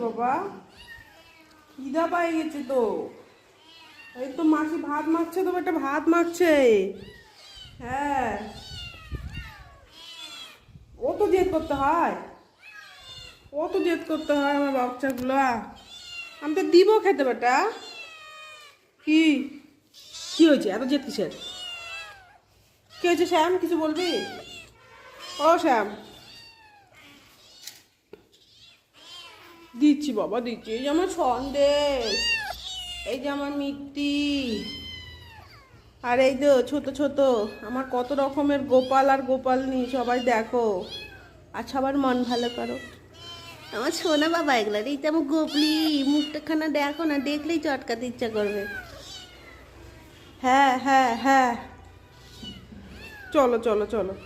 বাবা? খিদা পাই গেছে তো। এই তো মাসি ভাত মাখছে, তো একটা ভাত মাখছে। হ্যাঁ, ও তো জেদ করতে হয়, ও তো জেদ করতে হয় আমার বাচ্চাগুলো। আমি তো দিব খেতে বেটা। কি কি হয়েছে, এত জেদ কিসের? কি হয়েছে শ্যাম, কিছু বলবি? ও শ্যাম, দিচ্ছি বাবা দিচ্ছি। এই যে আমার সন্দেশ, এই যে আমার মিষ্টি, আর এই তো ছোট ছোট আমার কত রকমের গোপাল আর গোপালনি, সবাই দেখো আর সবার মন ভালো করো। আমার সোনা বাবা এগুলো, এই তো আমার গোপলি, মুখটা খানা দেখো না, দেখলেই চটকাতে ইচ্ছা করবে। হ্যাঁ হ্যাঁ হ্যাঁ, চলো চলো চলো।